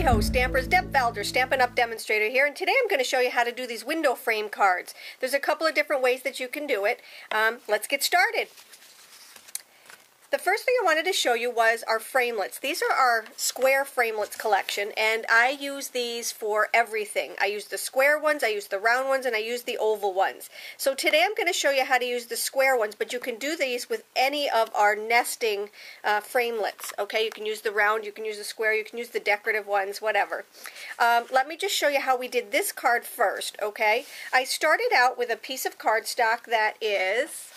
Hey-ho, Stampers, Deb Valder, Stampin' Up! Demonstrator here, and today I'm going to show you how to do these window frame cards. There's a couple of different ways that you can do it. Let's get started. The first thing I wanted to show you was our framelits. These are our square framelits collection, and I use these for everything. I use the square ones, I use the round ones, and I use the oval ones. So today I'm going to show you how to use the square ones, but you can do these with any of our nesting framelits. Okay, you can use the round, you can use the square, you can use the decorative ones, whatever. Let me just show you how we did this card first, okay? I started out with a piece of cardstock that is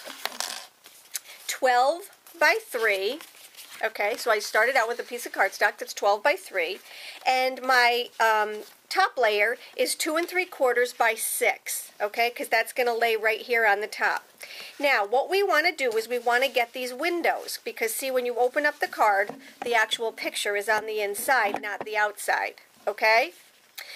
12 by 3. Okay, so I started out with a piece of cardstock that's 12 by 3, and my top layer is 2 3/4 by 6, okay, because that's going to lay right here on the top. Now, what we want to do is we want to get these windows, because see, when you open up the card, the actual picture is on the inside, not the outside, okay?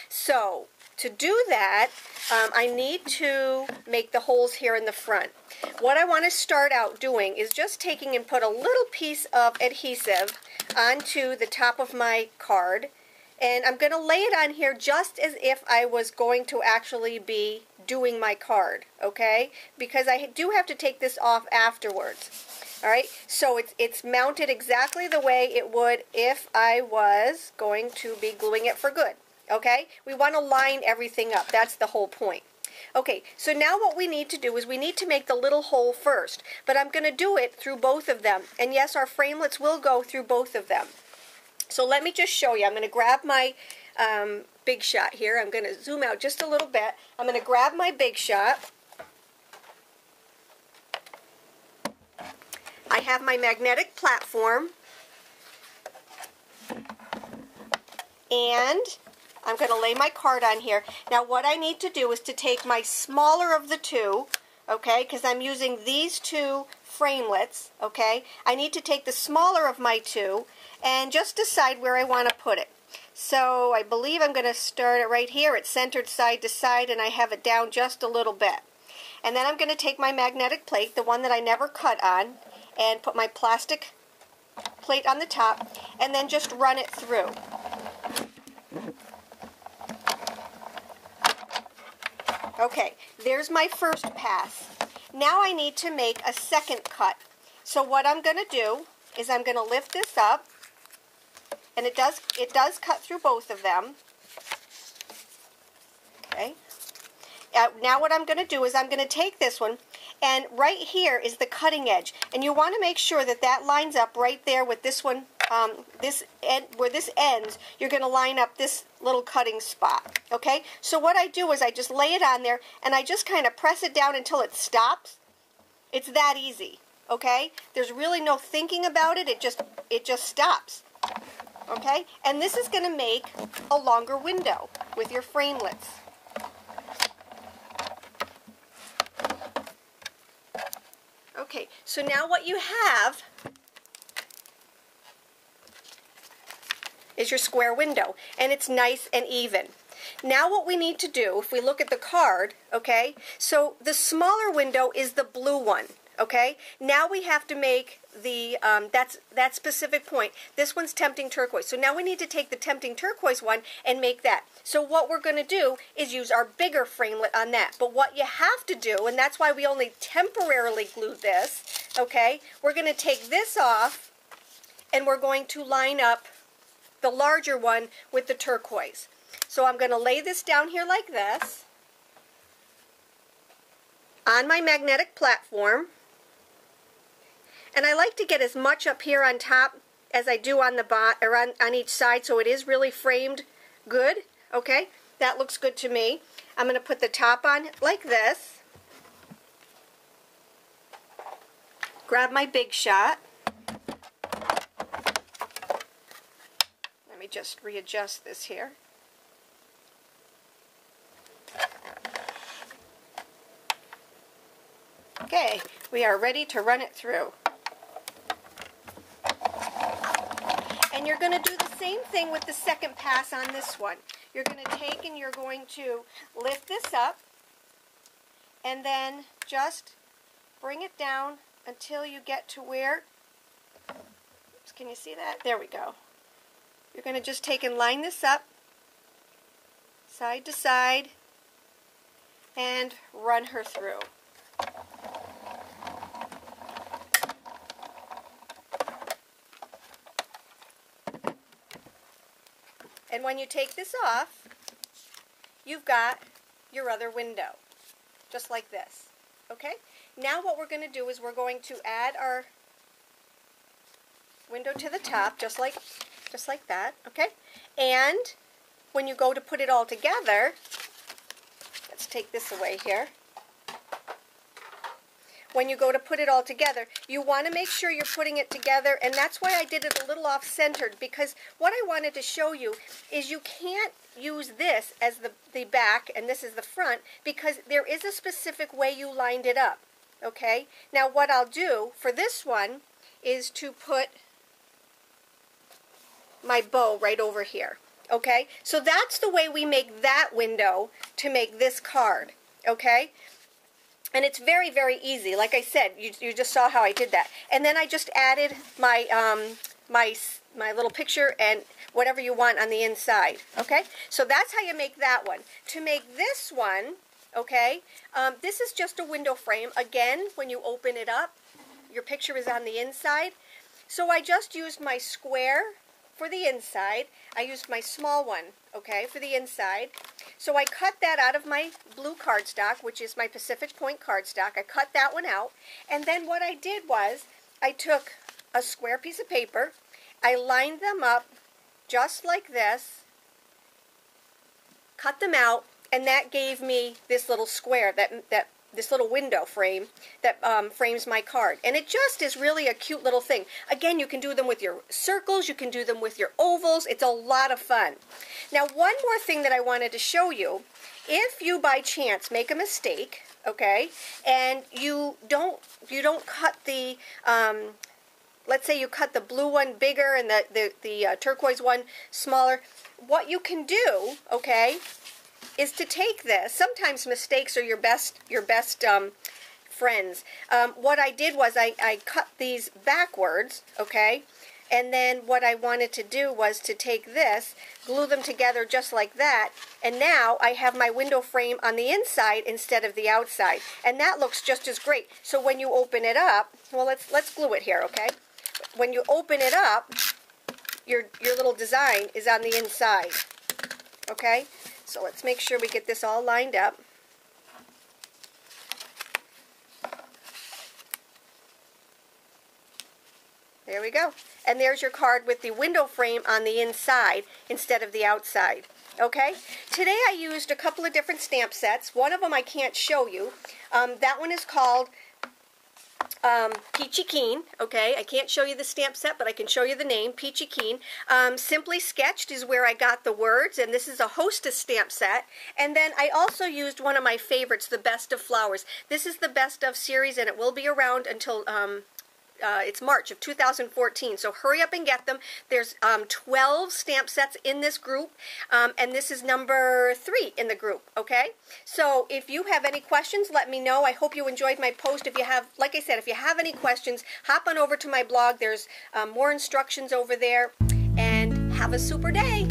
So, to do that, I need to make the holes here in the front. What I want to start out doing is just taking and put a little piece of adhesive onto the top of my card, and I'm going to lay it on here just as if I was going to actually be doing my card, okay? Because I do have to take this off afterwards. Alright, so it's mounted exactly the way it would if I was going to be gluing it for good. Okay, we want to line everything up. That's the whole point. Okay, so now what we need to do is we need to make the little hole first, but I'm going to do it through both of them. And yes, our framelits will go through both of them. So let me just show you. I'm going to grab my Big Shot here. I'm going to zoom out just a little bit. I'm going to grab my Big Shot. I have my magnetic platform, and I'm going to lay my card on here. Now what I need to do is to take my smaller of the two, okay, because I'm using these two framelits, okay. I need to take the smaller of my two and just decide where I want to put it. So I believe I'm going to start it right here. It's centered side to side, and I have it down just a little bit. And then I'm going to take my magnetic plate, the one that I never cut on, and put my plastic plate on the top, and then just run it through. Okay, there's my first pass. Now I need to make a second cut. So what I'm going to do is I'm going to lift this up, and it does cut through both of them. Okay. Now what I'm going to do is I'm going to take this one, and right here is the cutting edge, and you want to make sure that that lines up right there with this one. Where this ends, you're going to line up this little cutting spot. Okay, so what I do is I just lay it on there, and I just kind of press it down until it stops. It's that easy. Okay, there's really no thinking about it. It just stops. Okay, and this is going to make a longer window with your framelits. Okay, so now what you have is your square window, and it's nice and even. Now what we need to do, if we look at the card, okay, so the smaller window is the blue one, okay? Now we have to make the, that specific point. This one's tempting turquoise, so now we need to take the tempting turquoise one and make that. So what we're going to do is use our bigger framelit on that. But what you have to do, and that's why we only temporarily glued this, okay, we're going to take this off, and we're going to line up the larger one with the turquoise. So I'm going to lay this down here like this on my magnetic platform, and I like to get as much up here on top as I do on the bottom, or on each side, so it is really framed good. Okay, that looks good to me. I'm going to put the top on like this, grab my Big Shot. Let me just readjust this here. Okay, we are ready to run it through. And you're going to do the same thing with the second pass on this one. You're going to take and you're going to lift this up, and then just bring it down until you get to where, oops, can you see that? There we go. you're going to just take and line this up side to side and run her through. And when you take this off, you've got your other window, just like this. Okay? Now what we're going to do is we're going to add our window to the top, just like that, okay? And when you go to put it all together, let's take this away here. When you go to put it all together, you want to make sure you're putting it together, and that's why I did it a little off-centered, because what I wanted to show you is you can't use this as the back and this is the front, because there is a specific way you lined it up, okay? Now what I'll do for this one is to put my bow right over here, okay? So that's the way we make that window to make this card, okay? And it's very, very easy. Like I said, you just saw how I did that. And then I just added my my little picture and whatever you want on the inside, okay? So that's how you make that one. To make this one, okay, this is just a window frame. Again, when you open it up, your picture is on the inside. So I just used my square for the inside. I used my small one, okay, for the inside. So I cut that out of my blue cardstock, which is my Pacific Point cardstock. I cut that one out. And then what I did was I took a square piece of paper, I lined them up just like this, cut them out, and that gave me this little square, this little window frame that frames my card. And it just is really a cute little thing. Again, you can do them with your circles, you can do them with your ovals. It's a lot of fun. Now, one more thing that I wanted to show you. If you by chance make a mistake, okay, and you don't cut the let's say you cut the blue one bigger and the turquoise one smaller, what you can do, okay, is to take this. Sometimes mistakes are your best friends. What I did was I cut these backwards, okay, and then what I wanted to do was to take this, glue them together just like that, and now I have my window frame on the inside instead of the outside, and that looks just as great. So when you open it up, well, let's glue it here, okay? When you open it up, your little design is on the inside, okay? So let's make sure we get this all lined up. There we go. And there's your card with the window frame on the inside instead of the outside. Okay? Today I used a couple of different stamp sets. One of them I can't show you. That one is called Peachy Keen, okay? I can't show you the stamp set, but I can show you the name, Peachy Keen. Simply Sketched is where I got the words, and this is a Hostess stamp set. And then I also used one of my favorites, the Best of Flowers. This is the Best of series, and it will be around until it's March of 2014, so hurry up and get them. There's 12 stamp sets in this group, and this is number 3 in the group, okay? So if you have any questions, let me know. I hope you enjoyed my post. If you have, like I said, if you have any questions, hop on over to my blog. There's more instructions over there, and have a super day.